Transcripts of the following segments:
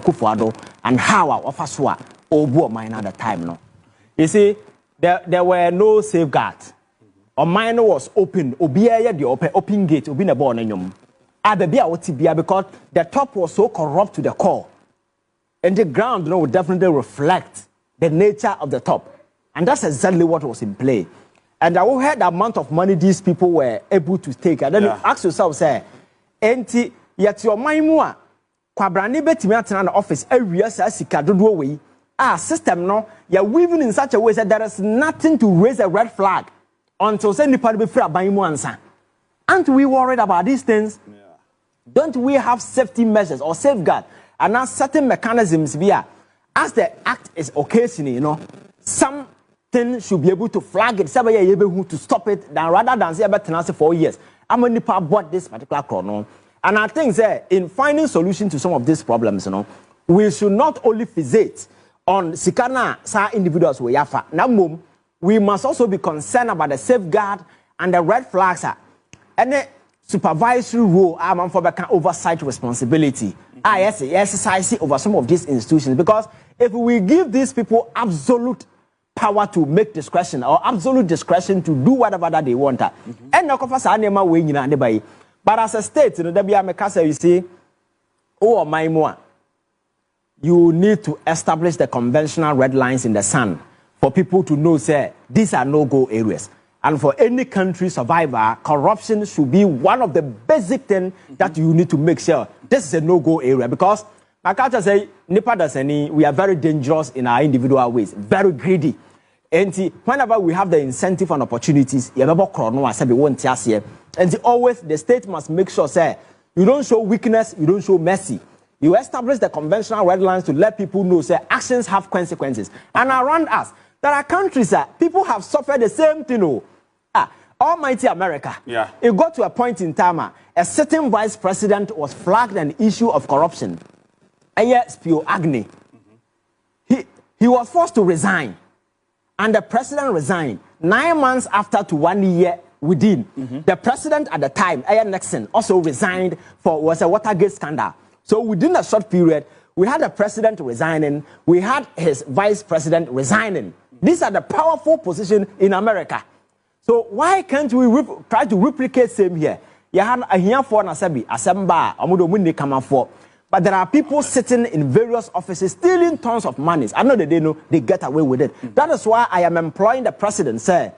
Akufo Addo and how our officer obu mine at the time no. You see, there were no safeguards. Our mine was open. Obiya the open gate. Obi na born enyom. Abebia otibia because the top was so corrupt to the core, and the ground would definitely reflect the nature of the top, and that's exactly what was in play. And I heard the amount of money these people were able to take. And then you ask yourself, say, enti yet your mind more. Kwabrani betimi atena na office area sa sika dodo we. System no, you're weaving in such a way that there is nothing to raise a red flag until say nipa be free aban mu ansa. Aren't we worried about these things? Yeah. Don't we have safety measures or safeguard and now certain mechanisms here as the act is occasioning, you know, something should be able to flag it, to stop it, than rather than say about 4 years. I'm only bought this particular chrono. And I think that in finding solution to some of these problems, you know, we should not only fixate on Sikana sa individuals we yafa. Now, we must also be concerned about the safeguard and the red flags. And the supervisory role, I'm for oversight responsibility. Yes, exercise over some of these institutions, because if we give these people absolute power to make discretion or absolute discretion to do whatever that they want, and no cover sa nema we nyina de bai. But as a state, you know, there be a mekasa you see, oh my more, you need to establish the conventional red lines in the sand for people to know, say, these are no-go areas. And for any country survivor, corruption should be one of the basic things that you need to make sure this is a no-go area. Because, like I say, Nipa Dasani, we are very dangerous in our individual ways, very greedy. And whenever we have the incentive and opportunities, you never and always the state must make sure, say, you don't show weakness, you don't show mercy. You establish the conventional red lines to let people know, say, actions have consequences. And around us, there are countries that people have suffered the same thing. Almighty America. Yeah. It got to a point in time, a certain vice president was flagged an issue of corruption. Spio Agni. He was forced to resign. And the president resigned. 9 months after to 1 year within. The president at the time, Nixon, also resigned was a Watergate scandal. So within a short period, we had the president resigning, we had his vice president resigning. These are the powerful positions in America. So why can't we try to replicate same here? You had a here for Nasabi, Asemba, Amudo Mundi Kamafo. But there are people sitting in various offices stealing tons of money. I know that they know they get away with it. That is why I am employing the president, sir.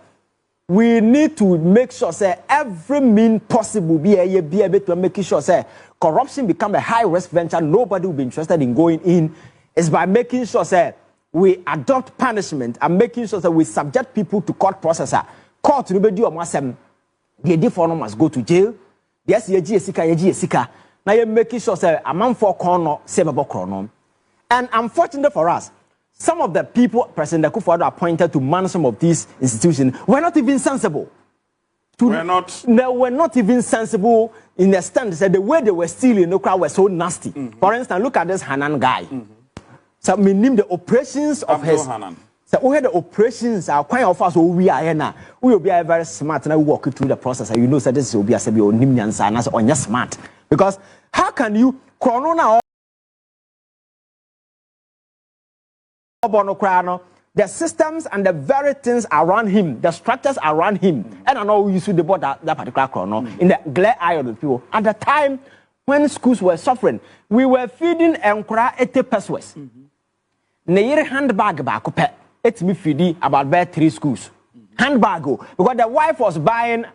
We need to make sure, say, every mean possible be able to make sure, say, corruption become a high-risk venture. Nobody will be interested in going in. It's by making sure, say, we adopt punishment and making sure that we subject people to court processor. Court to do a massam. The default must go to jail. Yes, Sika. Now you're making sure, say, a man for corner, same about chrono. And unfortunately for us, some of the people President Akufo Addo appointed to man some of these institutions were not even sensible. They were not even sensible in the stand. The way they were stealing, the crowd was so nasty. For instance, look at this Hanan guy. So we name the operations of his. So we had the operations. Our quite of us we are here now. We will be very smart and I walk through the process. And you know that this will be a sebi or nimnyansa and on your smart. Because how can you corona the systems and the very things around him, the structures around him, and I know you should debate that particular chrono in the glare eye of the people. At the time when schools were suffering, we were feeding Enkura 80 pesos. Near handbag back, it's me feeding about 3 schools. Handbag, because the wife was buying,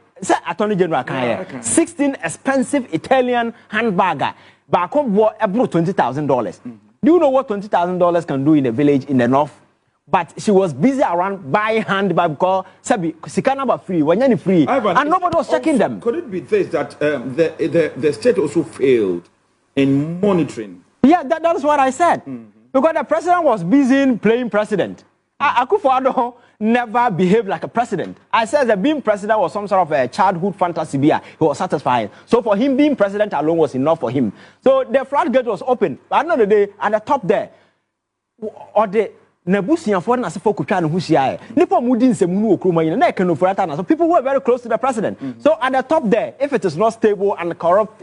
Attorney General Kanye, 16 expensive Italian handbag. Back bought about $20,000. Do you know what $20,000 can do in a village in the north? But she was busy around buying handbag because Sabi Sikana free, when you're free, and nobody was checking them. Could it be this that the state also failed in monitoring? Yeah, that's what I said. Because the president was busy playing president. Akufo Addo never behaved like a president. I said that being president was some sort of a childhood fantasy. He was satisfied. So for him, being president alone was enough for him. So the floodgate was open. But at the end of the day, at the top there, or the Nebusian for Nasifo who's here. Nipo Mudin Semunu Kruma, Ken Ofori Atta. So people were very close to the president. So at the top there, if it is not stable and corrupt,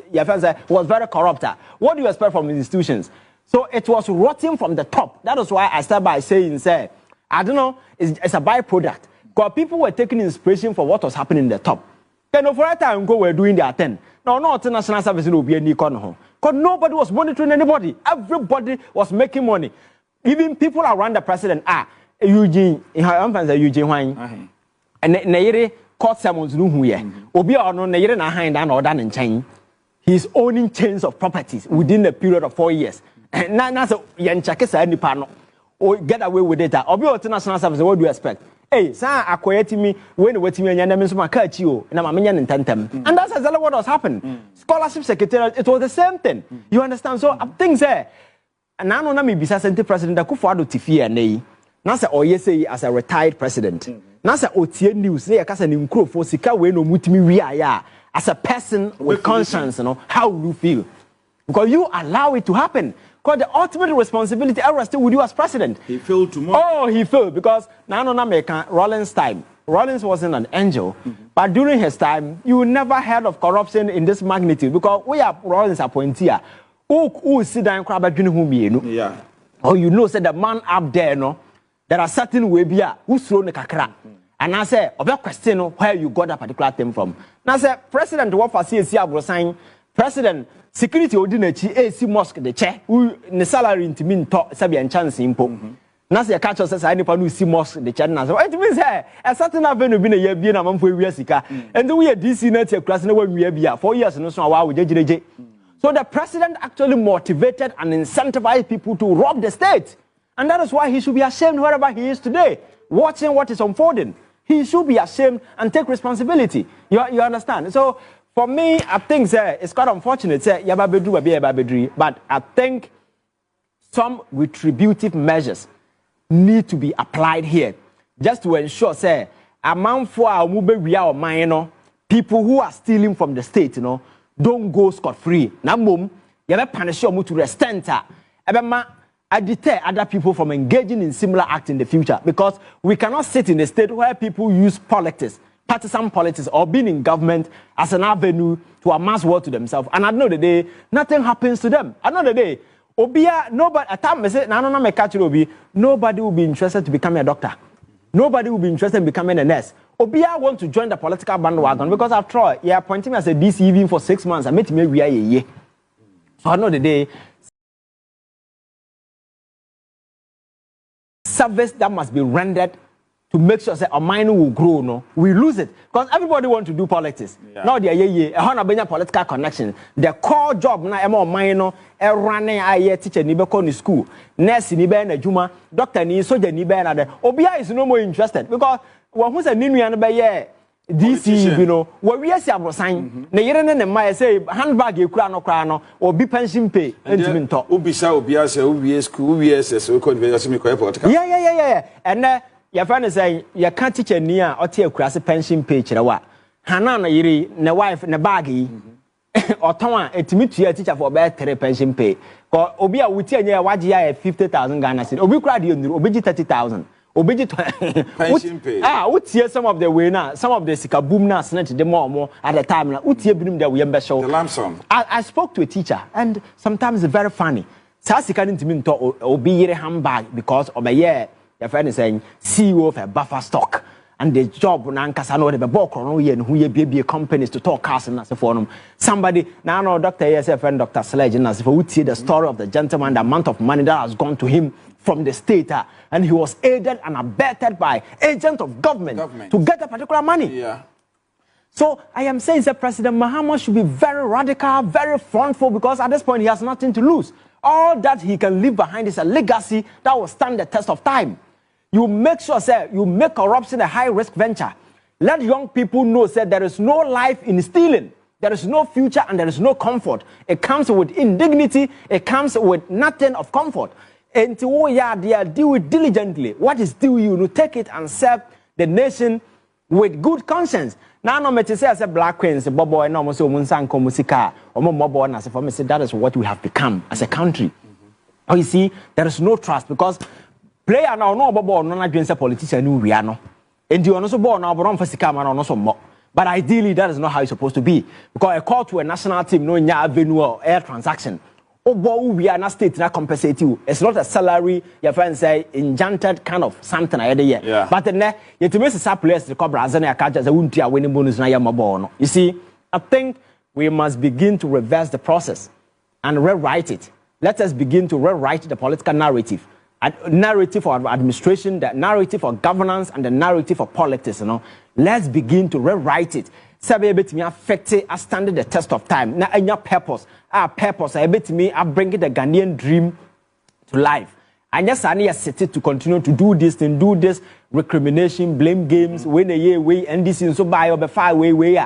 was very corrupt. What do you expect from institutions? So it was rotting from the top. That is why I started by saying, say, I don't know, it's a byproduct. Because people were taking inspiration for what was happening in the top. Ken Ofori Atta and Go were doing their thing. Now, not national service will be any economy. Because nobody was monitoring anybody. Everybody was making money. Even people around the president Eugene, Eugene Wine. And Nayere court summons no here. Obi or no Nayere na hand and order in chain. He's owning chains of properties within a period of 4 years. And now so Yanchakesa any panel or get away with it. Obi or national service, what do you expect? Hey, sa akwayeti me when waiting me and Yamen my catch you and I'm in tentem. And that's exactly what was happening. Scholarship secretary, it was the same thing. You understand? So things there. And now no me bisa Asante President Akufo Addo tifie nei. Na say oyese as a retired president. Na say otie news say yakasa ni nkrofo sika we no mutimi wi aya as a person with conscience, you know, how will you feel? Because you allow it to happen. Because the ultimate responsibility rested with you as president. He failed tomorrow. Oh, he failed because now no American Rollins time. Rollins wasn't an angel, but during his time, you never heard of corruption in this magnitude because we are Rollins appointee. Who sit down crab at yeah. Or you know, say the man up there, no, there are certain way be who's thrown the kakra. And I say, about question where you got that particular thing from. Now say, President what for CSC sign, President security ordinary AC mosque the chair who the salary into mean talk Sabian chance impo. Now say catch us as I never see mosque the chair now. So it means a certain avenue been a year being a month for Yesika. And we are DC net class no one we are 4 years and so wow with JJ. So the president actually motivated and incentivized people to rob the state. And that is why he should be ashamed wherever he is today, watching what is unfolding. He should be ashamed and take responsibility. You understand? So for me, I think it's quite unfortunate. But I think some retributive measures need to be applied here just to ensure, among for our real minor people who are stealing from the state, don't go scot-free. Now, you have to punish you to restent. I deter other people from engaging in similar acts in the future because we cannot sit in a state where people use politics, partisan politics, or being in government as an avenue to amass wealth to themselves. And at the end of the day, nothing happens to them. At the end of the day, nobody, at time, nobody will be interested to become a doctor. Nobody will be interested in becoming a nurse. Obia want to join the political bandwagon because after all, you're appointing me as a DC even for 6 months. I met me we are a year. So at the end of the day, service that must be rendered to make sure that our mind will grow, no, we lose it because everybody want to do politics. Yeah. Now they are political connection. The core job na emo minor running a teacher ni be ko ni school, nurse ni be na juma, doctor ni soldier ni be na de. Obia is no more interested because when who say ninu ya no be ye DC, you know, we are saying, na yere ne ma say handbag e kura no obi pension pay entimin to obisa obia say obi school obi SS we call the me political. Yeah. And your friend is saying you can't teach a near or tear crass pension pay chirawa. Hana na yiri na wife na baggy or Toma a teacher for better pension pay. Or Obia would tell you what you 50,000 Ghana cedis. Obi cried you obiji 30,000. Obiji pension pay. Would hear some of the winner, some of the sikaboomna snatch the more at the time. Would hear bring the Wemba show. The lamb song. I spoke to a teacher and sometimes it's very funny. Sasikan to me to Obi handbag because of a year. Your friend is saying CEO of a buffer stock and the job nankasano the bokro and who be companies to talk cars and as a forum. Somebody now no Dr. ESF friend Dr. Sledge and as if we would see the story of the gentleman, the amount of money that has gone to him from the state and he was aided and abetted by agents of government to get a particular money. Yeah. So I am saying that President Mahama should be very radical, very frontful because at this point he has nothing to lose. All that he can leave behind is a legacy that will stand the test of time. You make sure, you make corruption a high-risk venture. Let young people know, there is no life in stealing. There is no future and there is no comfort. It comes with indignity. It comes with nothing of comfort. And to do it diligently. What is due you? Take it and serve the nation with good conscience. Now, no matter say as a black queen, say bobo and almost munsanko musika or mobo and as for me say that is what we have become as a country. Oh, you see, there is no trust because player now no bobo no na dwen say politician no wia no. And you also born now but for sika man no so mo. But ideally that is not how it's supposed to be because a call to a national team no nya avenue or air transaction. we are not state na compensate you. It's not a salary, your friends say, enchanted kind of something I had here. But then you to miss a place to cover as I catch as a wouldn't winning bonus na yamabono. You see, I think we must begin to reverse the process and rewrite it. Let us begin to rewrite the political narrative. Narrative for administration, the narrative for governance, and the narrative for politics, Let's begin to rewrite it. Sabe bit me affect it, standing the test of time. Now, any purpose, I bet me, I bring the Ghanaian dream to life. And yes, I need a city to continue to do this and do this recrimination, blame games, when a year way, and this is so by over 5 way,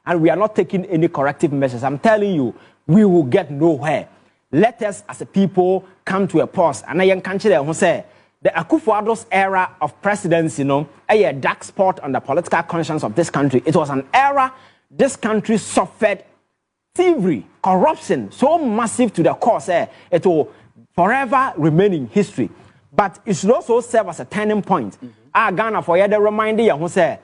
and we are not taking any corrective measures. I'm telling you, we will get nowhere. Let us, as a people, come to a pause. And I can tell you, say, the Akufo Addo's era of presidency, a dark spot on the political conscience of this country. It was an era this country suffered thievery, corruption, so massive to the core. It will forever remain in history. But it should also serve as a turning point. Ghana, for the reminder, who say,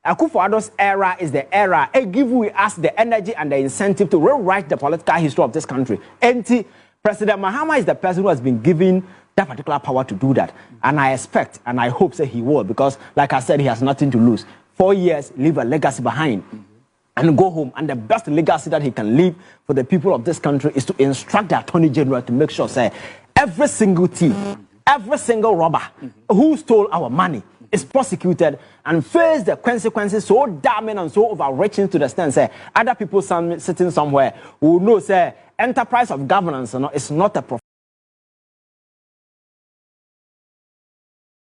Akufo Addo's era is the era. It gives us the energy and the incentive to rewrite the political history of this country. And President Mahama is the person who has been given that particular power to do that. And I expect and I hope that he will, because, like I said, he has nothing to lose. 4 years, leave a legacy behind and go home. And the best legacy that he can leave for the people of this country is to instruct the Attorney General to make sure, say, every single thief, every single robber who stole our money is prosecuted and face the consequences so damning and so overreaching to the extent, say, other people sitting somewhere who know, say, enterprise of governance is not a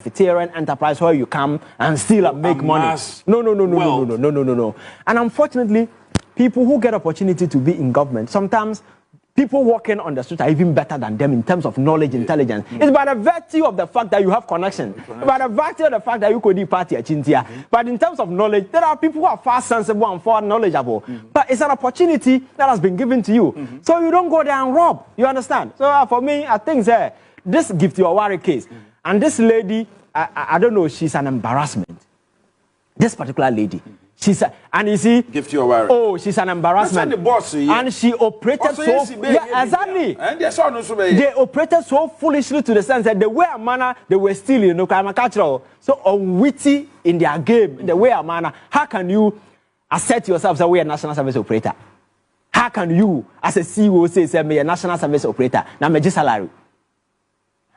profiteering enterprise where you come and steal and make money. No. And unfortunately, people who get opportunity to be in government, sometimes people walking on the street are even better than them in terms of knowledge, intelligence. It's by the virtue of the fact that you have connection. By the virtue of the fact that you could be party at Chintia. But in terms of knowledge, there are people who are far sensible and far knowledgeable. But it's an opportunity that has been given to you. So you don't go there and rob. You understand? So for me, I think this gift your worry case. And this lady, I don't know, she's an embarrassment. This particular lady. And you see, gift your worry. Oh, she's an embarrassment. The boss, and she operated so exactly. And they operated so foolishly to the sense that the way a manner they were stealing, so unwitty in their game, the way a manner. How can you assert yourself as a national service operator? How can you, as a CEO, say me a national service operator? Now me salary.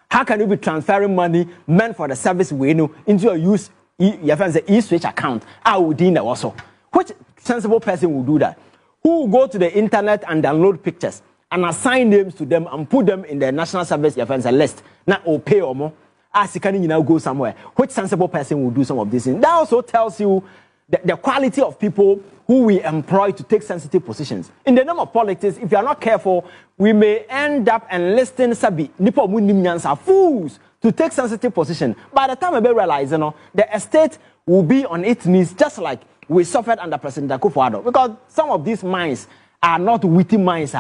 How can you be transferring money meant for the service we know into your use? Your friends say e-switch account. I would also. Which sensible person will do that? Who will go to the internet and download pictures and assign names to them and put them in the national service your friends list? Now or pay or more. As you can now go somewhere. Which sensible person will do some of these things? That also tells you the quality of people who we employ to take sensitive positions. In the name of politics, if you are not careful, we may end up enlisting Sabi, Nipo Munimnyans are fools to take sensitive position. By the time we realize, the estate will be on its knees, just like we suffered under President Akufo Addo. Because some of these minds are not witty minds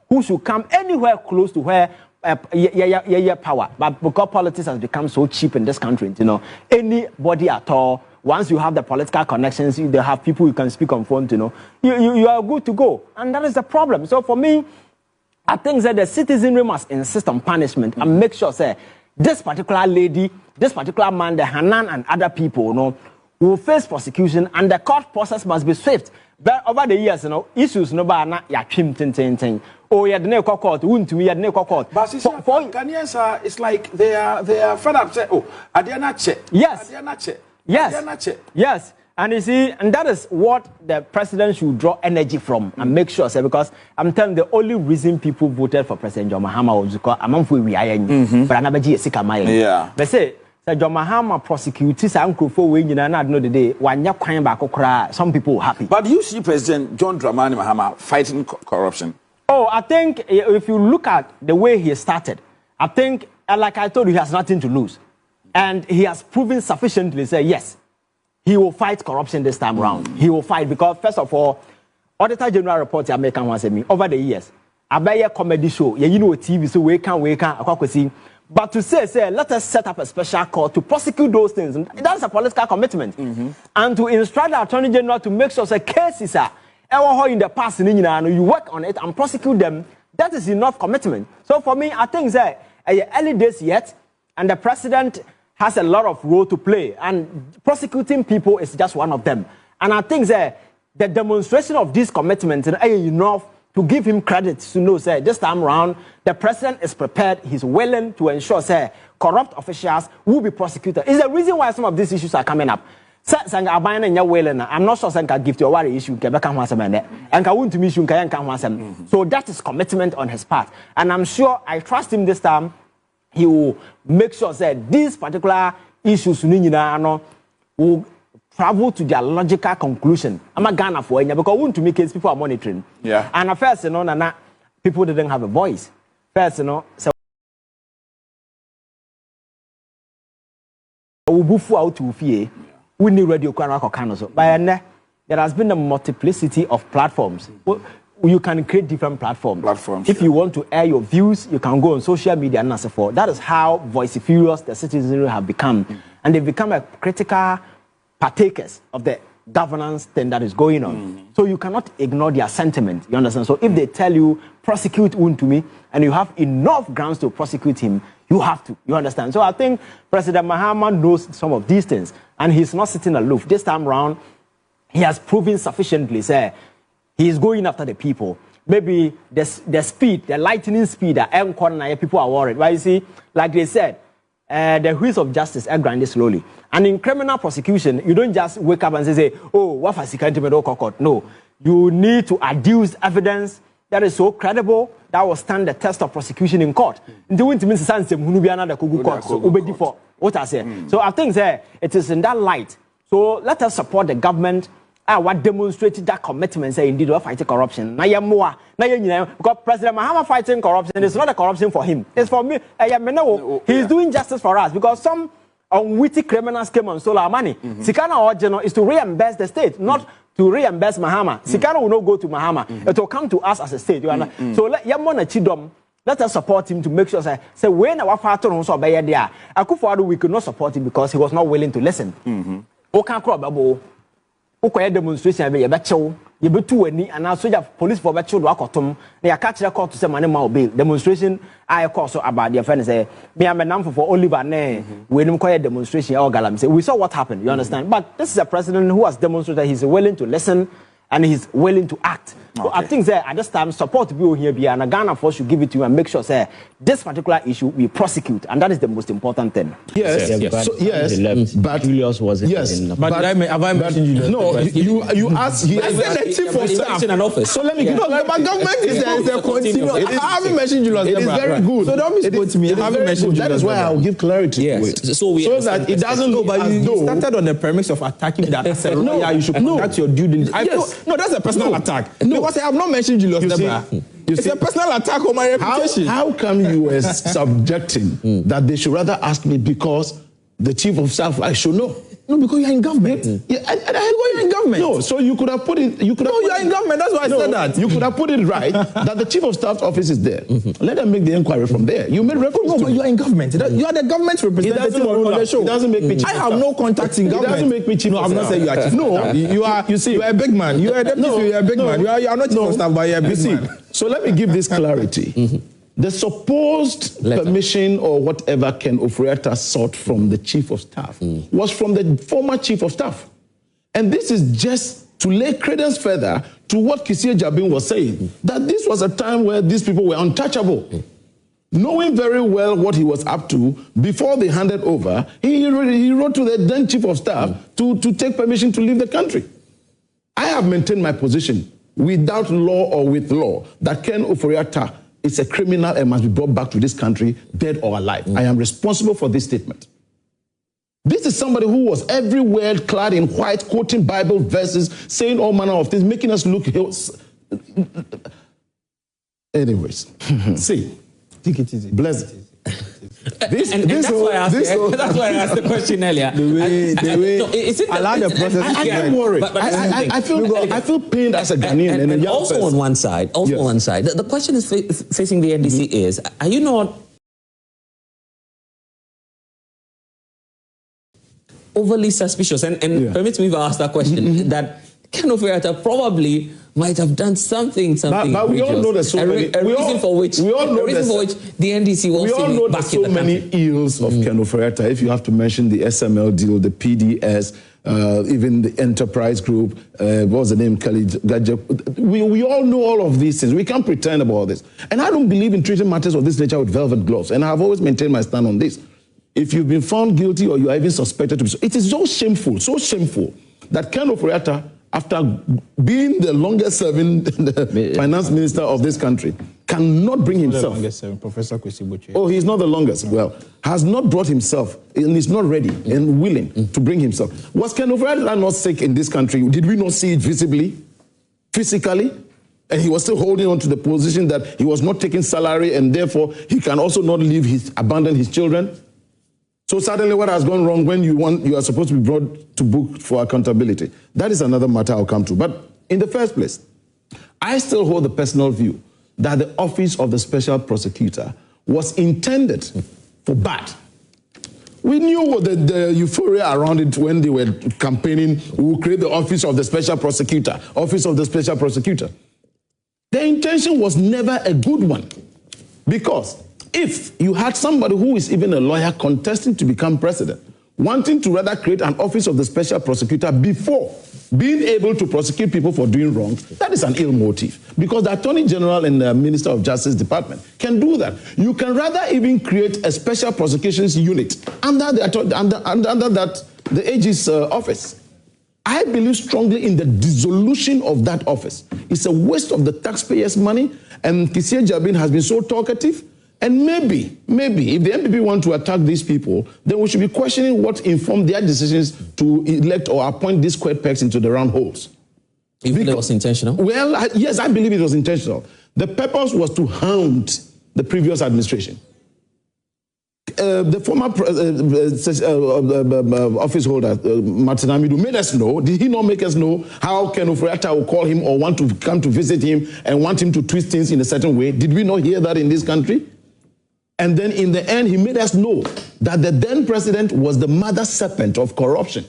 who should come anywhere close to where power. But because politics has become so cheap in this country, anybody at all, once you have the political connections, they have people you can speak on phone to, you are good to go. And that is the problem. So for me, I think that the citizenry must insist on punishment and make sure, say, this particular lady, this particular man, the Hanan and other people, will face prosecution, and the court process must be swift. But over the years, issues no ba ya twim ten. Oh, you had court, wouldn't we had court. But Ghanaians it's like they are fed up. Say, oh, I dare not check. Yes. Yes. And you see, and that is what the president should draw energy from and make sure, because I'm telling you, the only reason people voted for President John Mahama was because among we are but another G. But say, John Mahama prosecutors and Akufo when you know the day when you crying back, some people are happy. But do you see President John Dramani Mahama fighting corruption? Oh, I think if you look at the way he started, I think, like I told you, he has nothing to lose. And he has proven sufficiently, say, yes, he will fight corruption this time around. He will fight because, first of all, Auditor General report the American one said me over the years. I buy a comedy show, TV, so we can see. But to say, let us set up a special court to prosecute those things. That's a political commitment. And to instruct the Attorney General to make sure that cases are in the past, you work on it and prosecute them That is enough commitment. So for me, I think that early days yet, and the president has a lot of role to play, and prosecuting people is just one of them. And I think that the demonstration of this commitment is enough to give him credit to know, say, this time around, the president is prepared, he's willing to ensure, say, corrupt officials will be prosecuted. It's the reason why some of these issues are coming up. I'm not sure I can give to a worry issue, and I want to miss you. So that is commitment on his part. And I'm sure, I trust him this time, he will make sure that these particular issues will travel to their logical conclusion. I'm a Ghana for because I want to make case people are monitoring. Yeah. And at first, people didn't have a voice. First, so we need radio but there has been a multiplicity of platforms. You can create different platforms. If you want to air your views, you can go on social media and so forth. That is how voice-furious the citizens have become. And they've become a critical partakers of the governance thing that is going on. So you cannot ignore their sentiment. You understand? So if they tell you, prosecute Untumi, and you have enough grounds to prosecute him, you have to. You understand? So I think President Mahama knows some of these things, and he's not sitting aloof. This time around, he has proven sufficiently, say, he is going after the people. Maybe the speed, the lightning speed that people are worried. But you see, like they said, the wheels of justice are grinding slowly. And in criminal prosecution, you don't just wake up and say, oh, what has he can't court? No. You need to adduce evidence that is so credible that will stand the test of prosecution in court. What I say. So I think it is in that light. So let us support the government. What demonstrated that commitment, say indeed we're fighting corruption. Because President Mahama fighting corruption is not a corruption for him. It's for me. He's doing justice for us because some unwitting criminals came and stole our money. Sikana original is to reimburse the state, not to reimburse Mahama. Sikana will not go to Mahama. It will come to us as a state. So let us support him to make sure say when our father also be there. Akufo Addo, we could not support him because he was not willing to listen. Demonstration you be too any and now soldier police for better do akotom na ya catch record to say man ma obey demonstration I cause about their friend say me am a for Oliver ne we nim quiet demonstration or galamsey. We saw what happened, you understand? But this is a president who has demonstrated he's willing to listen and he's willing to act. So I think at this time support people here be and Ghana Force should give it to you and make sure say this particular issue we prosecute, and that is the most important thing. Yes, but Julius wasn't. Yes, but have I mentioned Julius? No, you asked. He is the chief of staff in an office. So let me give but government is a continuous. I haven't mentioned Julius. It is very good. So don't misquote to me. I haven't mentioned Julius. That is why I'll give clarity. Yes. So that it doesn't look as though you started on the premise of attacking that. No, you should conduct your due diligence. No, that's a personal attack. Because I have not mentioned Julius. It's a personal attack on my reputation. How come you were subjecting that they should rather ask me because the chief of staff I should know? No, because you're in government. Yeah, you're in government. No, so you could have put it. You're in government. That's why I said that. You could have put it right that the chief of staff's office is there. Let them make the inquiry from there. You made reference. No, but you are in government. You are the government representative on the show. It doesn't make me chief. I have no contacts in government. It doesn't make me chief. No, I'm not saying you are chief. No, you are. You see, you are a big man. You are a deputy. You are a big man. You are not chief of staff, but you are a big man. So let me give this clarity. The supposed permission or whatever Ken Ofori Atta sought from the chief of staff was from the former chief of staff. And this is just to lay credence further to what Kennedy Agyapong was saying, that this was a time where these people were untouchable. Knowing very well what he was up to, before they handed over, he wrote to the then chief of staff to take permission to leave the country. I have maintained my position without law or with law that Ken Ofori Atta is a criminal and must be brought back to this country, dead or alive. I am responsible for this statement. This is somebody who was everywhere clad in white, quoting Bible verses, saying all manner of things, making us look... Anyways, see. Take it easy. Bless it. That's why I asked the question earlier. Allow the process. I am worried. I feel pained as a Ghanaian. And also on one side, the question is facing the NDC is, are you not overly suspicious? And permit me to ask that question, that Ken Ofori Atta probably might have done something. But we all know there's so many. A reason for which the NDC will we all know there's so many ills of Ken Ofori Atta. If you have to mention the SML deal, the PDS, even the Enterprise Group, what was the name, Kennedy Agyapong. We all know all of these things. We can't pretend about this. And I don't believe in treating matters of this nature with velvet gloves. And I've always maintained my stand on this. If you've been found guilty or you are even suspected to be so, it is so shameful that Ken Ofori Atta, after being the longest serving finance minister of this country, cannot bring himself. The longest serving, Professor Kwesi. Oh, he's not the longest. Well, has not brought himself, and is not ready and willing to bring himself. Was Ken Ofori Atta not sick in this country? Did we not see it visibly, physically? And he was still holding on to the position that he was not taking salary, and therefore he can also not abandon his children. So suddenly what has gone wrong when you are supposed to be brought to book for accountability? That is another matter I'll come to. But in the first place, I still hold the personal view that the office of the special prosecutor was intended for bad. We knew the euphoria around it when they were campaigning, we will create the office of the special prosecutor, office of the special prosecutor. The intention was never a good one, because if you had somebody who is even a lawyer contesting to become president, wanting to rather create an office of the special prosecutor before being able to prosecute people for doing wrong, that is an ill motive. Because the Attorney General and the Minister of Justice Department can do that. You can rather even create a special prosecutions unit under the AG's office. I believe strongly in the dissolution of that office. It's a waste of the taxpayers' money, and Kennedy Agyapong has been so talkative. And maybe, if the NPP want to attack these people, then we should be questioning what informed their decisions to elect or appoint these square pegs into the round holes. Even though it was intentional? Well, yes, I believe it was intentional. The purpose was to hound the previous administration. The former office holder, Martin Amidu, made us know. Did he not make us know how Ken Ofori Atta will call him or want to come to visit him and want him to twist things in a certain way? Did we not hear that in this country? And then in the end, he made us know that the then president was the mother serpent of corruption.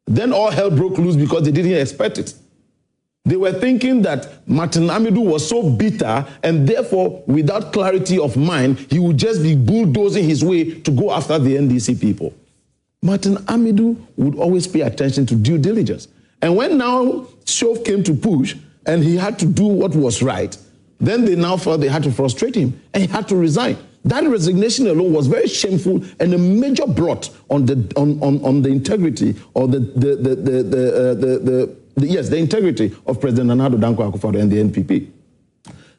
Then all hell broke loose because they didn't expect it. They were thinking that Martin Amidu was so bitter, and therefore, without clarity of mind, he would just be bulldozing his way to go after the NDC people. Martin Amidu would always pay attention to due diligence. And when now shove came to push, and he had to do what was right, then they now felt they had to frustrate him, and he had to resign. That resignation alone was very shameful and a major blot on the integrity or the integrity of President Nana Addo Akufo and the NPP.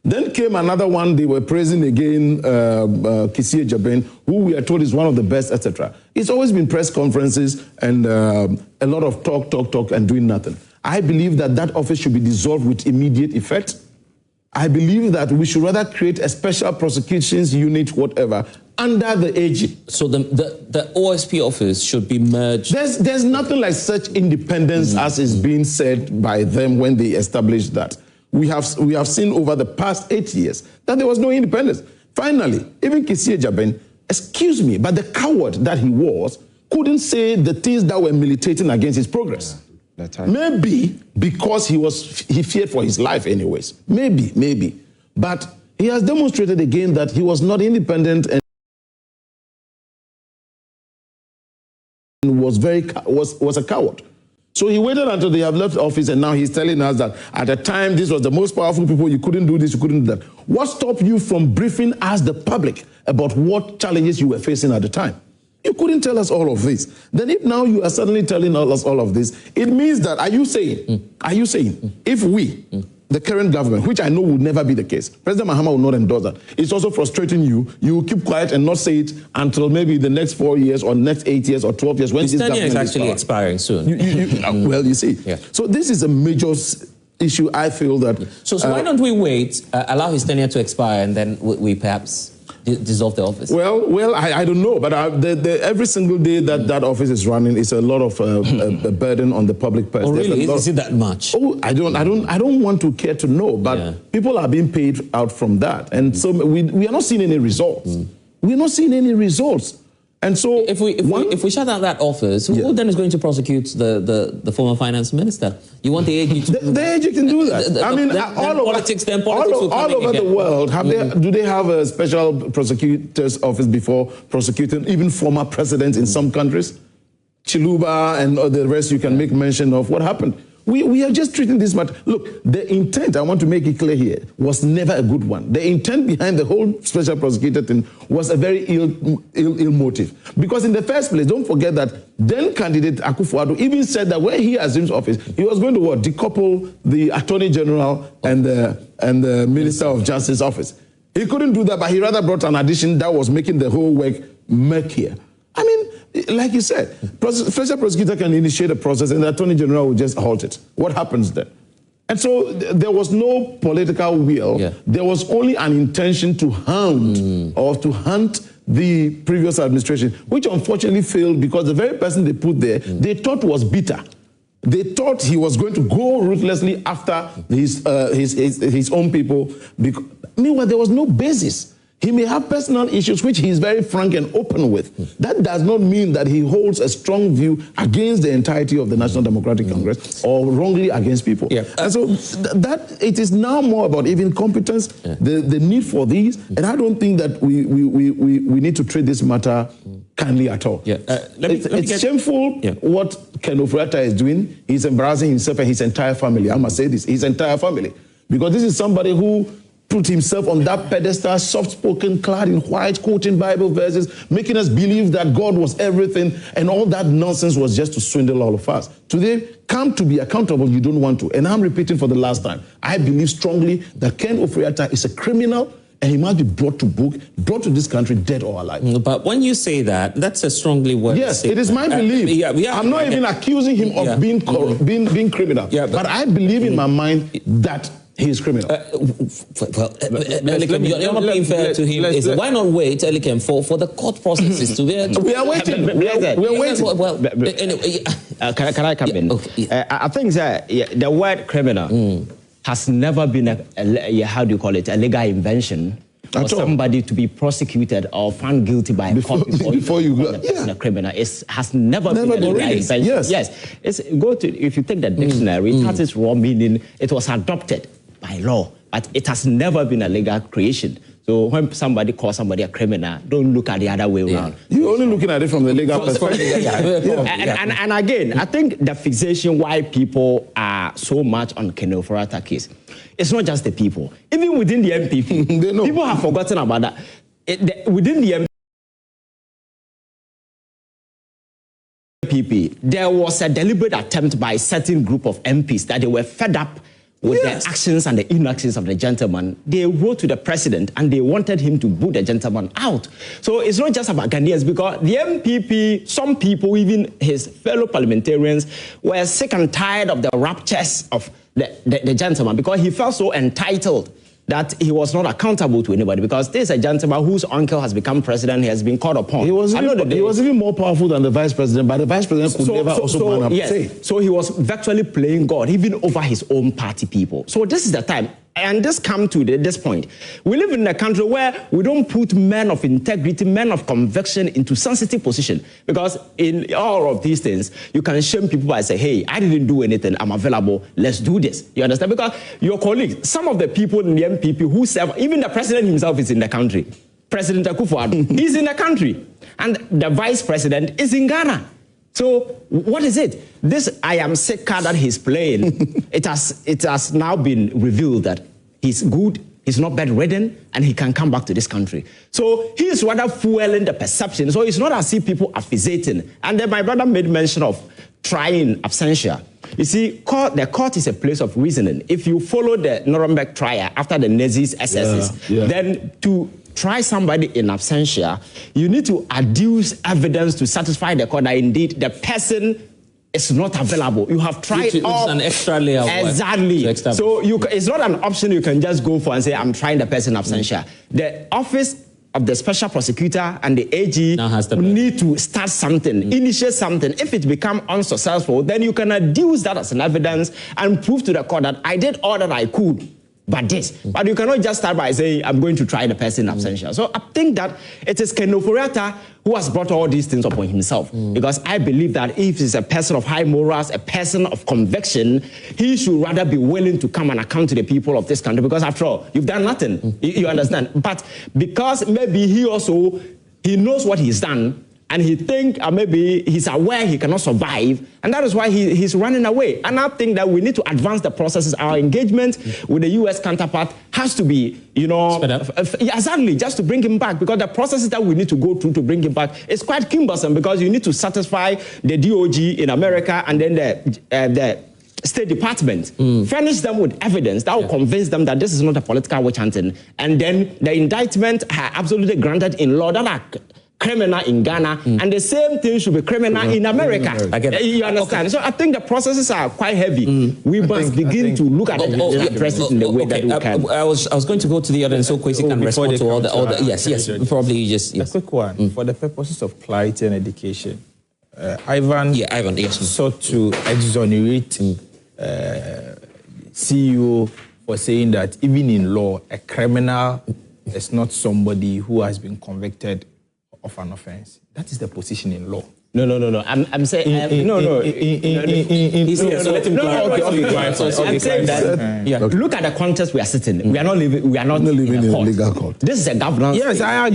Then came another one. They were praising again Kennedy Agyapong, who we are told is one of the best, etc. It's always been press conferences and a lot of talk, and doing nothing. I believe that that office should be dissolved with immediate effect. I believe that we should rather create a special prosecutions unit, whatever, under the AG. So the OSP office should be merged? There's nothing like such independence as is being said by them when they established that. We have seen over the past 8 years that there was no independence. Finally, even Kennedy Agyapong, excuse me, but the coward that he was couldn't say the things that were militating against his progress. Maybe because he feared for his life anyways. Maybe. But he has demonstrated again that he was not independent and was a coward. So he waited until they have left office, and now he's telling us that at the time this was the most powerful people, you couldn't do this, you couldn't do that. What stopped you from briefing us, the public, about what challenges you were facing at the time? You couldn't tell us all of this. Then if now you are suddenly telling us all of this, it means that, are you saying, if we, the current government, which I know will never be the case, President Mahama will not endorse that, it's also frustrating you, you will keep quiet and not say it until maybe the next 4 years or next 8 years or 12 years. When this government is actually expiring soon. Well, you see. Yeah. So this is a major issue, I feel that... So why don't we wait, allow his tenure to expire, and then we perhaps dissolve the office? Well, I don't know, but every single day that office is running is a lot of a burden on the public purse. Oh, really? Is it that much? Oh, I don't want to care to know, but people are being paid out from that, and so we are not seeing any results. We're not seeing any results. And so if we shut down that office, who then is going to prosecute the former finance minister? You want the AG to the AG can do that. I mean, all over the world, do they have a special prosecutor's office before prosecuting even former presidents in some countries? Chiluba and the rest you can make mention of. What happened? We are just treating this matter. Look, the intent, I want to make it clear here, was never a good one. The intent behind the whole special prosecutor thing was a very ill motive. Because in the first place, don't forget that then candidate Akufo Addo even said that when he assumes office, he was going to what? Decouple the Attorney General and the Minister of Justice office. He couldn't do that, but he rather brought an addition that was making the whole work murkier. I mean, like you said, special prosecutor can initiate a process and the Attorney General will just halt it. What happens then? And so there was no political will. Yeah. There was only an intention to hunt the previous administration, which unfortunately failed because the very person they put there, they thought was bitter. They thought he was going to go ruthlessly after his own people. Meanwhile, there was no basis. He may have personal issues, which he is very frank and open with. That does not mean that he holds a strong view against the entirety of the National Democratic Congress or wrongly against people. Yeah. And so that it is now more about even competence, the need for these. And I don't think that we need to treat this matter kindly at all. Yeah. It's shameful what Ken Ofori Atta is doing. He's embarrassing himself and his entire family. I must say this, his entire family. Because this is somebody who put himself on that pedestal, soft-spoken, clad in white, quoting Bible verses, making us believe that God was everything, and all that nonsense was just to swindle all of us. Today, come to be accountable, you don't want to. And I'm repeating for the last time, I believe strongly that Ken Ofori Atta is a criminal, and he must be brought to book, brought to this country, dead or alive. But when you say that, that's a strongly worded statement. It is my belief. I'm not even accusing him of being criminal. Yeah, but I believe in my mind that he is criminal. You're not being fair to him. Why not wait, Elikem, for the court processes to be... We are waiting. We're waiting. Well, anyway, can I come in? Okay. I think that the word criminal has never been how do you call it, a legal invention for somebody to be prosecuted or found guilty by a court before you go a criminal. It has never been a legal invention. Yes. If you take the dictionary, it has its raw meaning. It was adopted by law, but it has never been a legal creation. So when somebody calls somebody a criminal, don't look at the other way around. You're only looking at it from the legal perspective. And again, I think the fixation why people are so much on Ken Ofori Atta case, it's not just the people. Even within the MPP, people have forgotten about that. Within the MPP, there was a deliberate attempt by a certain group of MPs that they were fed up with the actions and the inactions of the gentleman. They wrote to the president and they wanted him to boot the gentleman out. So it's not just about Ghanaians, because the MPP, some people, even his fellow parliamentarians, were sick and tired of the raptures of the gentleman, because he felt so entitled that he was not accountable to anybody, because this is a gentleman whose uncle has become president. He has been called upon. He was even more powerful than the vice president, but the vice president could never also man up say. So he was virtually playing God, even over his own party people. So this is the time. And this come to this point. We live in a country where we don't put men of integrity, men of conviction into sensitive position. Because in all of these things, you can shame people by saying, hey, I didn't do anything, I'm available, let's do this. You understand? Because your colleagues, some of the people in the MPP who serve, even the president himself is in the country. President Akufo Addo, he's in the country. And the vice president is in Ghana. So what is it? This I am sick card that he's playing, it has now been revealed that he's good, he's not bedridden, and he can come back to this country. So he's rather fueling the perception. So it's not as if people are fixating. And then my brother made mention of trying absentia. You see, the court is a place of reasoning. If you follow the Nuremberg trial after the Nazis' excesses, then to try somebody in absentia, you need to adduce evidence to satisfy the court that indeed the person is not available. You have tried all. It's an extra layer of work. Exactly. So it's not an option you can just go for and say, I'm trying the person absentia. The office of the special prosecutor and the AG need to start something, initiate something. If it becomes unsuccessful, then you can adduce that as an evidence and prove to the court that I did all that I could but this. But you cannot just start by saying, I'm going to try the person in absentia. So I think that it is Ken Ofori Atta who has brought all these things upon himself. Because I believe that if he's a person of high morals, a person of conviction, he should rather be willing to come and account to the people of this country. Because after all, you've done nothing. You understand? But because maybe he knows what he's done, and he think maybe he's aware he cannot survive, and that is why he's running away. And I think that we need to advance the processes. Our engagement with the U.S. counterpart has to be, exactly, just to bring him back, because the processes that we need to go through to bring him back is quite cumbersome, because you need to satisfy the DOG in America and then the State Department, furnish them with evidence that will convince them that this is not a political witch hunting, and then the indictment are absolutely granted in law that are criminal in Ghana, and the same thing should be criminal in America. You understand? Okay. So I think the processes are quite heavy. We must begin to look at it and address it in the way that we can. I was going to go to the other, and so Kwesi can respond to all the yes. Probably just a quick one for the purposes of clarity and education. Ivan sought to exonerate CEO for saying that even in law, a criminal is not somebody who has been convicted of an offense. That is the position in law. No. I'm saying no. He's here, so let him I'm saying that. Look at the context we are sitting in. We are not living. We are not living in a legal court. This is a governance. Yes, I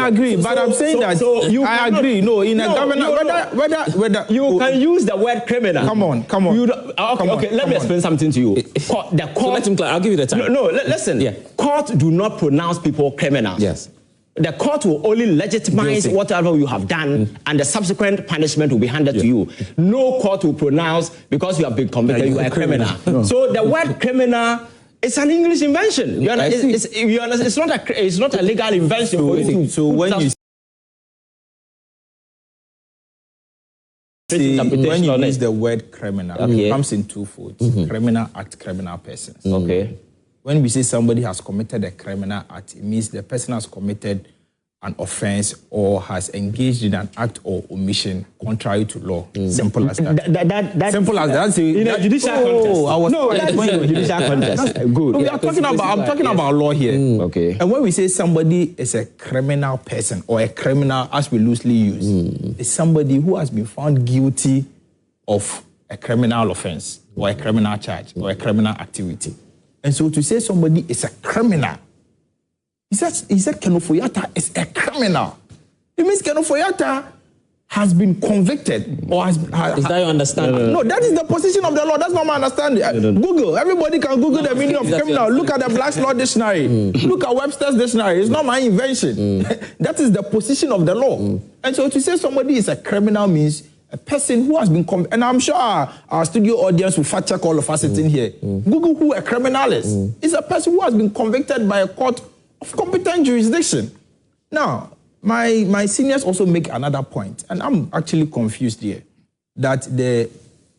agree. But I'm saying that. I agree. No, in a governance, whether you can use the word criminal. Come on. Okay. Let me explain something to you. The court. So let him. I'll give you the time. No. Listen. Yeah. Court do not pronounce people criminals. Yes. The court will only legitimize whatever you have done, and the subsequent punishment will be handed to you. No court will pronounce, because you have been convicted, you are a criminal. No. So the word criminal is an English invention. You understand? It's not a legal invention. So when you use the word criminal, it comes in two folds: criminal act, criminal persons. Okay. When we say somebody has committed a criminal act, it means the person has committed an offense or has engaged in an act or omission contrary to law. Simple as that. Simple as that. In a judicial contest. That's in a judicial contest. Good. I'm talking about law here. Okay. And when we say somebody is a criminal person or a criminal, as we loosely use, is somebody who has been found guilty of a criminal offense or a criminal charge or a criminal activity. And so to say somebody is a criminal, he said Ken Ofori Atta is a criminal. It means Ken Ofori Atta has been convicted or has... Is that your understanding? No, that is the position of the law. That's not my understanding. Google. Everybody can Google the meaning of criminal. Look at the Black's Law Dictionary. Look at Webster's Dictionary. It's not my invention. That is the position of the law. And so to say somebody is a criminal means a person who has been and I'm sure our studio audience will fact check all of us sitting here. Google who a criminal is. It's a person who has been convicted by a court of competent jurisdiction. Now, my seniors also make another point, and I'm actually confused here, that the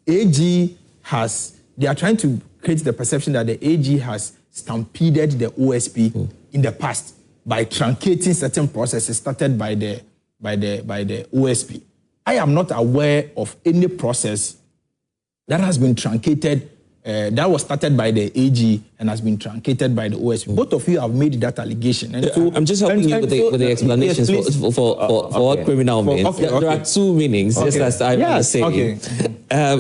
AG they are trying to create the perception that the AG has stampeded the OSP in the past by truncating certain processes started by the OSP. I am not aware of any process that has been truncated, that was started by the AG and has been truncated by the OSP. Both of you have made that allegation. And so, I'm just helping you with the explanations for what criminal means. There are two meanings, just as I was saying.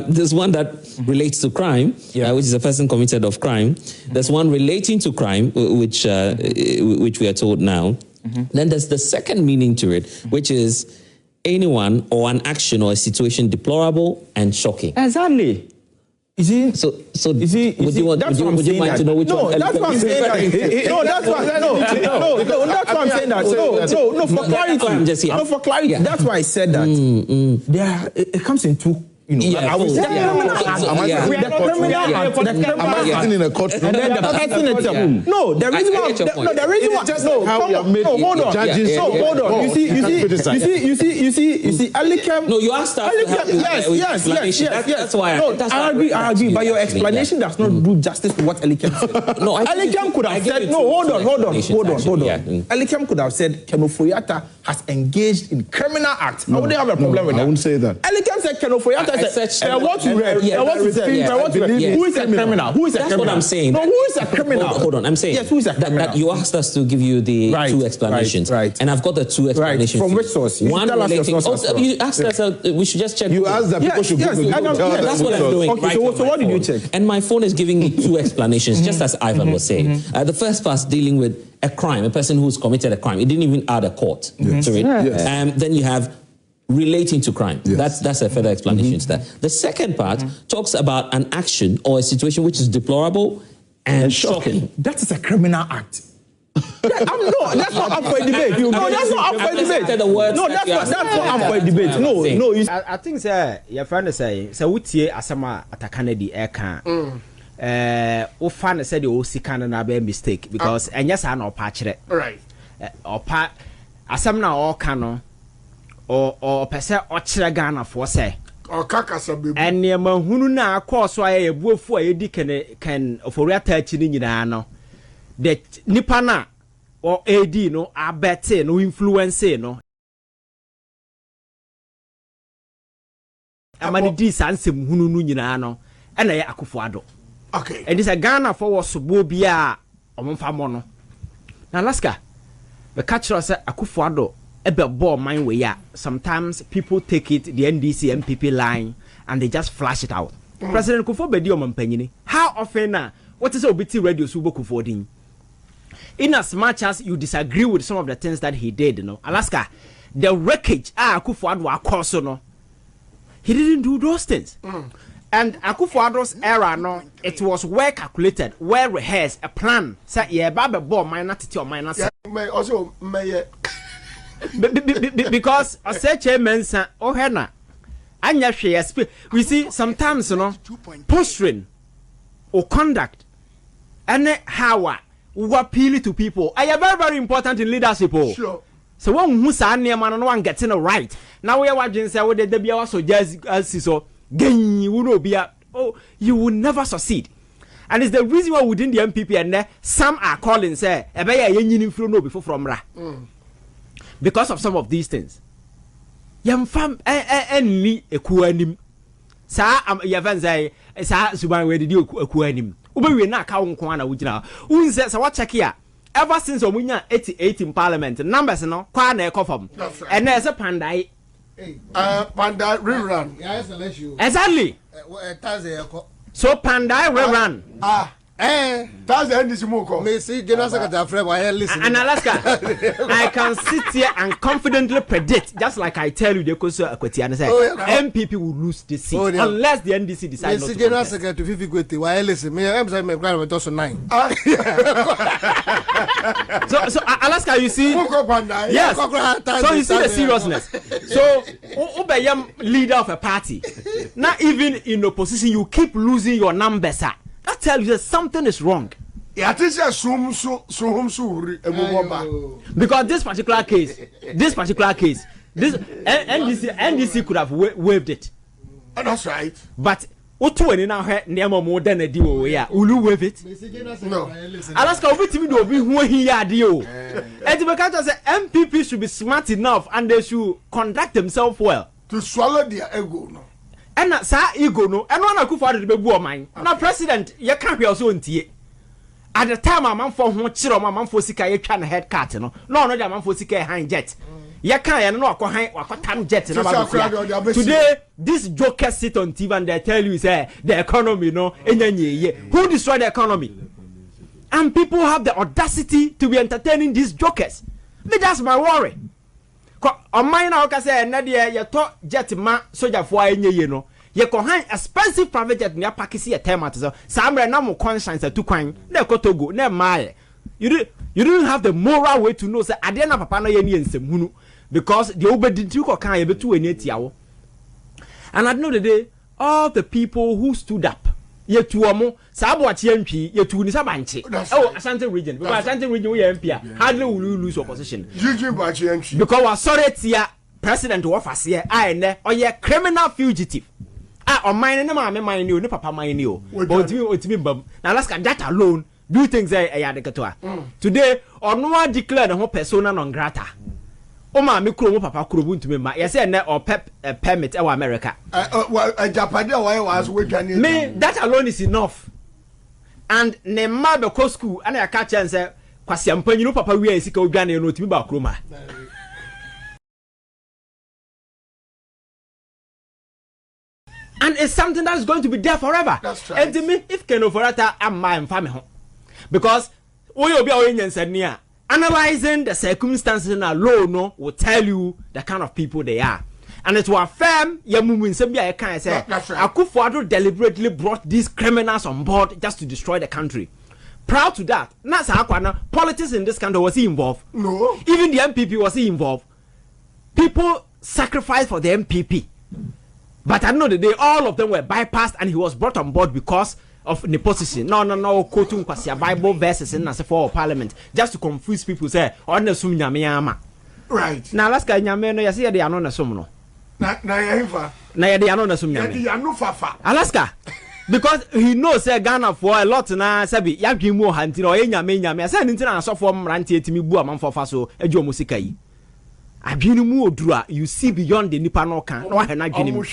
There's one that relates to crime, which is a person committed of crime. There's one relating to crime, which we are told now. Then there's the second meaning to it, which is anyone or an action or a situation deplorable and shocking. Exactly. Would you mind to know which one? No, that's what I'm saying. That's what I'm saying. For clarity. That's why I said that. It comes in two. I was sitting in a court room. No, the reason why. Hold on. You see, Alikem. No, you asked us. Yes. That's why. I agree. But your explanation does not do justice to what Alikem said. No, Alikem could have said. No, hold on. Alikem could have said Ken Ofori Atta has engaged in criminal acts. I wouldn't have a problem with that. I wouldn't say that. Alikem said Ken Ofori Atta what you read. Who is a criminal? Who is a criminal? That's what I'm saying. No, who is a criminal? Hold on. I'm saying yes, who is a criminal? That you asked us to give you the two explanations. Right. And I've got the two explanations. From which source? One relating. You asked us. We should just check. You asked that people should Google. That's what I'm doing. Okay, so what did you check? And my phone is giving me two explanations, just as Ivan was saying. The first part dealing with a crime, a person who's committed a crime. It didn't even add a court to it. Yes. Then you have relating to crime. Yes. That's a further explanation to that. The second part talks about an action or a situation which is deplorable and shocking. That is a criminal act. That's not up for debate. No, that's not up for debate. No, that's not up for debate. No. I think your friend is saying, so we see Asama at Kennedy Agyapong. Ufan said the OC can na be mistake because and yes I know patchere. Right. Or part Asam na all cano or person otchere Ghana for say. Or kakasa baby. And near Mahunu na course why a bull for a Ken Ofori Atta nyina no. The Nipana or AD no abete no influence no. Amani di sansem hunu nu nyina no. And I Akufo Addo. Okay. And this a Ghana for was bobia omfa mo no. Na Alaska. The catcher say Akufo Addo ebe ball mine way ya. Sometimes people take it the NDC MPP line and they just flash it out. President Akufo Bediatuo mpanyini. How often na what is obiti radio subo kufodin? In as much as you disagree with some of the things that he did, Alaska, the wreckage Akufo Addo akoso no. He didn't do those things. And Akufo Addo's era, it was well calculated, well rehearsed, a plan. Say, yeah, Baba Bo, minor titi or minor. Also, because a such a mensa, oh, Henna, and yes, we see sometimes, posturing or conduct, and how we appeal to people. I am very, very important in leadership. Sure. So one who's a near man, no one gets in a right. Now we are watching, say, what the also just as so. You will never succeed, and it's the reason why within the MPP and some are calling say before from ra because of some of these things. Yamfam enli ekuanim sa yavan say sa suban we did ekuanim ubewe na ka wonko ana wugina unse sa what check here ever since omunya 88 in parliament numbers no kwa na ekofam and there's a pandai. Pandai rerun. Exactly. So Pandai rerun. That's the end of the moko. And Alaska, I can sit here and confidently predict, just like I tell you, the Kojo Kyeremanteng said, MPP will lose this seat unless the NDC decides not to contest. So Alaska, you see, yes. So you see the seriousness. So Obayam leader of a party, not even in opposition, you keep losing your numbers. That tells you that something is wrong. Because this particular case, this NDC could have waived it. That's right. But Otueni now had Nemo more than a deal. Will you waive it? No. Alaska will be who he had you. And the Makata said MPP should be smart enough and they should conduct themselves well. To swallow their ego, no. And that sa ego no and one Akufo Addo be buo man na president ye ka hwe also ntie at the time a man for ho kire o man for sika ye twa na head cut no no the man for sika hand jet ye kan ye no akotam jet na ba. Today this joker sit on TV and they tell you say the economy no enye who destroy the economy, and people have the audacity to be entertaining these jokers. That's my worry. On mine now can say Nadia you talk jet ma soldier for enye no ye ko han expensive private jet near pakisi a time at so samre na mo conscience to kwan na kotogo na mae you don't have the moral way to know say ade na papa na ye ni ensem hunu because the obedient ko kan ye betu eni atiawo. And at the end of the day all the people who stood up ye tuomo sa Boakye ntwi ye tu ni sabanche Asante region because Asante region we MP hardly will lose opposition because we sorry tia president wo fase ai ne oye criminal fugitive on mine na ma me mine ni o ni papa mine ni o otimi bam na Alaska that alone do things ya de keto today ono declare the whole persona non grata ma me kuro mo papa kuro bu ntumi ma ye say na or permit e wa America Japan why was we dwane me that alone is enough and ne ma be ko school ana ya ka chen say kwasi ampanyi no papa wi ansika odwane no timi ba kuro ma and it's something that is going to be there forever. That's right. And to me, if Ken Ofori Atta am my family, because we will be analyzing the circumstances in a law, no, will tell you the kind of people they are. And it will affirm I can't say Akufo Addo deliberately brought these criminals on board just to destroy the country. Proud to that. Politics in this country, was he involved? No. Even the MPP, was he involved? People sacrificed for the MPP. But at the end of the day, all of them were bypassed, and he was brought on board because of nepotism. No, quoting Bible verses in for Parliament just to confuse people. Say, right now, let's go. Nyame no yasi de ano na somno. Na yefa. Na de ano na somno. De anu fafa. Alaska, because he knows say Ghana for a lot na sabi yadwi mu hanti no ye nyame asa nti na so for mrante etimi bu amanfo fa so adwo musika yi. Adwene mu odura, you see beyond the nipa no kan no ahena adwene mu.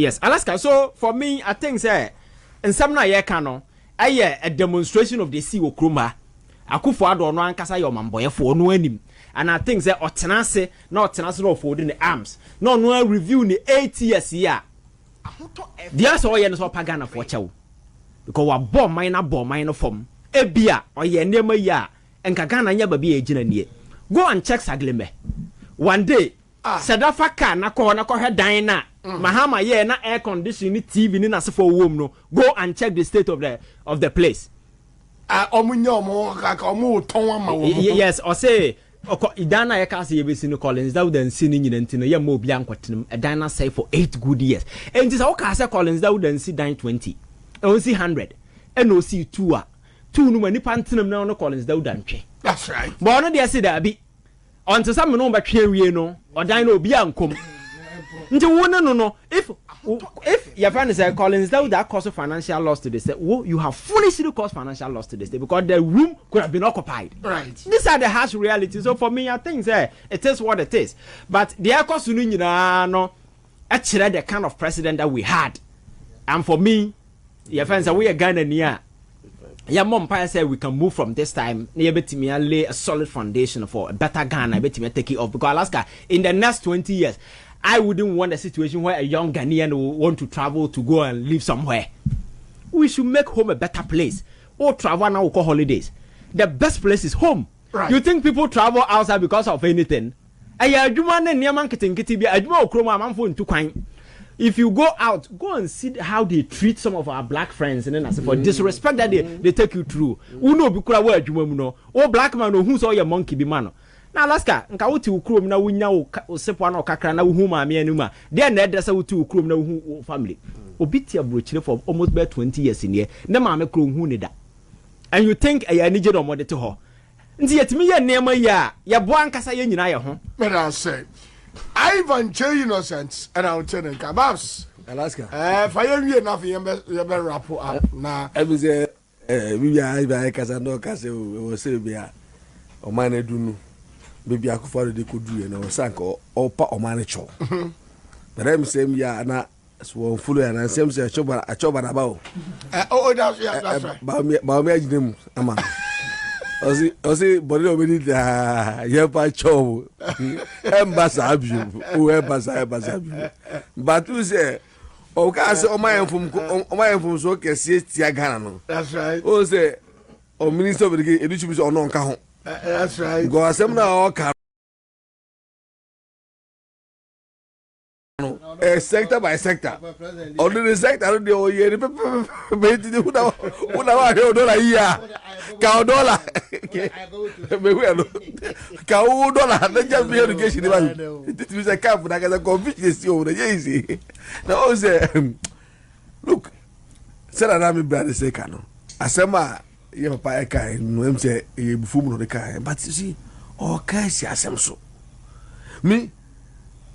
Yes, Alaska. So for me, I think say in some na ye kan no a demonstration of the sea okroma. Akufo Addo no ankasa ye omamboyefo no anim. And I think say otenase no folding the arms. No review the 8 years here. Dia so ye no so pagana for chew. Because wa bomb mine form. Ebia oye nema ya enka Ghana nya babi ejina nie. Go and check Sagleme. One day, Sadafa ka na ko he dan na Mahama ye na air conditioning TV ni na se for wom no. Go and check the state of the place. Yes, or say idana ye ka se ye be sinu Collins that would see ni nyina ntino ye ma obi ankotenem e dan na say for 8 good years. And this how ka say Collins that would see dan 20. And see 100. And no see 2 2 no mani pantenem na no Collins that would antwe. That's right. But no dey say that be until some no ba twe wie no odan na obi ankom. Nti wo no if your friend say Collins that cause financial loss to the state, you have foolishly caused financial loss to the state because the room could have been occupied. Right. These are the harsh realities. So for me, I think it is what it is. But the cause no actually the kind of president that we had. And for me, your friends say we are Ghanaian. Yeah, mom say we can move from this time. Lay a solid foundation for a better Ghana. Take it off because Alaska in the next 20 years, I wouldn't want a situation where a young Ghanaian will want to travel to go and live somewhere. We should make home a better place. Or travel now we call holidays. The best place is home. Right. You think people travel outside because of anything? If you go out, go and see how they treat some of our black friends and then as for disrespect that they take you through. Uno bikura wa adwuma mu no. O black man who so your monkey be man. Na Alaska, nka wuti ukrom na wunya o sepo na okakra na wu ma me anuma. There na edresa wuti ukrom na wu family. Obi tia brochire for almost about 20 years in here. Na ma me kro hu ne da. And you think a anije no mode to ho. Nti yetimi ye nema ya bo ankasa ye nyina ye ho. But I say Ivan Che innocent and I'll tell you Kababs. Alaska. Fire we enough you be rap up na. I say we are kasa no kasa we say be a o man edunu. Baby Akufo Addo could do and was sank or pa or manager. But I'm same year na so full and same say a choba about. Oh, that's right. Bawumia Campaign ama. Osi body obedi da ye pa chow. Embasa abu. O embasa abu. But you say o ka say o my from so kese tia Ghana no. That's right. O say o minister of education edu chibi so no nka ho. That's right. Go asem na o ka sector by sector. Only the sector de o ye be ti who na wa he dollar here. Ka dollar. Me we no. Ka dollar na just be education ba. It is a camp na ga confusion o na easy. Na o say look. Say na me brother say ka no. Asema ye papa e kai no em say e bufu mu no de kai. But you see, all kai si asem so. Me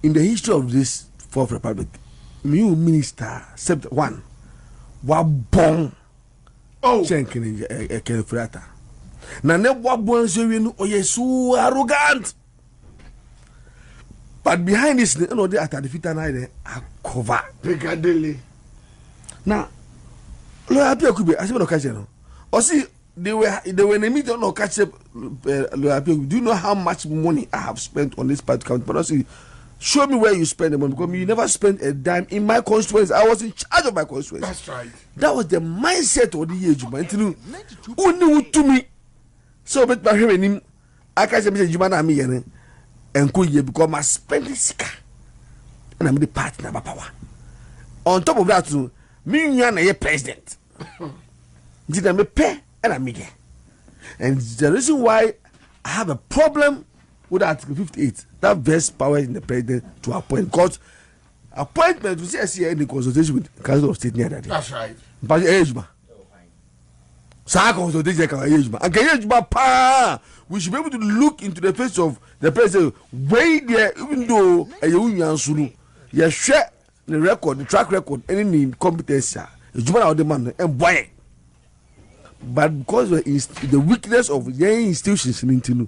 in the history of this Fourth Republic, me minister except one wa bon Ken Ofori Atta. Na ne boaboa so we no oye so arrogant. But behind this, no, they at the fit and I cover. Picadilly. Now, lawyer could be. I said no catch no. Or see, they were in the middle no catch up. Lawyer, do you know how much money I have spent on this part count? But also, show me where you spend the money because you never spent a dime in my constituency. I was in charge of my constituency. That's right. That was the mindset of the age, man. Who to me? So, but my hearing, I can't say Juma na me yene. And could you become my spending sika? And I'm the partner of power. On top of that, too, me and a president. Did I me pay and I'm me? And the reason why I have a problem with Article 58, that best power in the president to appoint. Because appointment, we see in the consultation with the Council of State near that. That's right. But Ejma. Sa consultation can Ejma. And Ejma pa. We should be able to look into the face of the president way there, even though a union sulu, you share the record, the track record, any competence, the human of the man and why. But because of the weakness of the institutions in Intinu,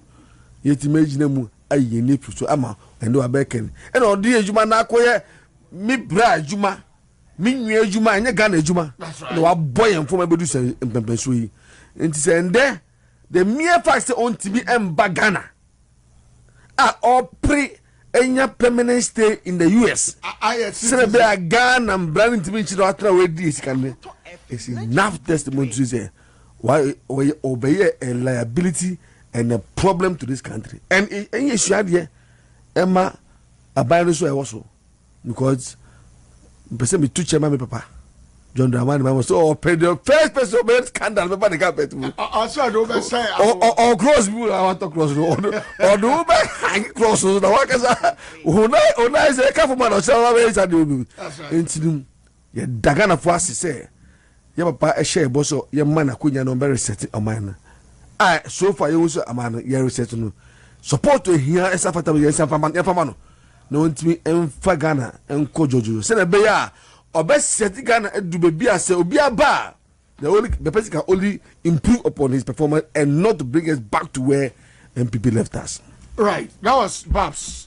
yet imagine them a unique to Ama and do a beacon. And all the human acquire me bra Juma, me Juma and Ghana Juma. No, a boy and former producer in Pempesui. And there. The mere fact on TV and Bagana are all pre permanent stay in the US. Celebrate Ghana and branding to me to this can it's enough testimony to say why we obey a liability and a problem to this country. And you should here, Emma, a binary also because person be two chairman papa. John Dramani was so paid the first person who scandal about the carpet. I don't say or cross people I want to cross or do hang cross the workers who nice a couple man or several incident. Ye Dagana for us say, your papa a share bosso, your man a queen no very set a man. I so far you also a man, you're setting support to hear a safata yes, Famano. No to me and Fagana and Kojo. Send a bear. Or best set Ghana do baby as Obia bar. The person can only improve upon his performance and not to bring us back to where MPP left us. Right. That was Babs.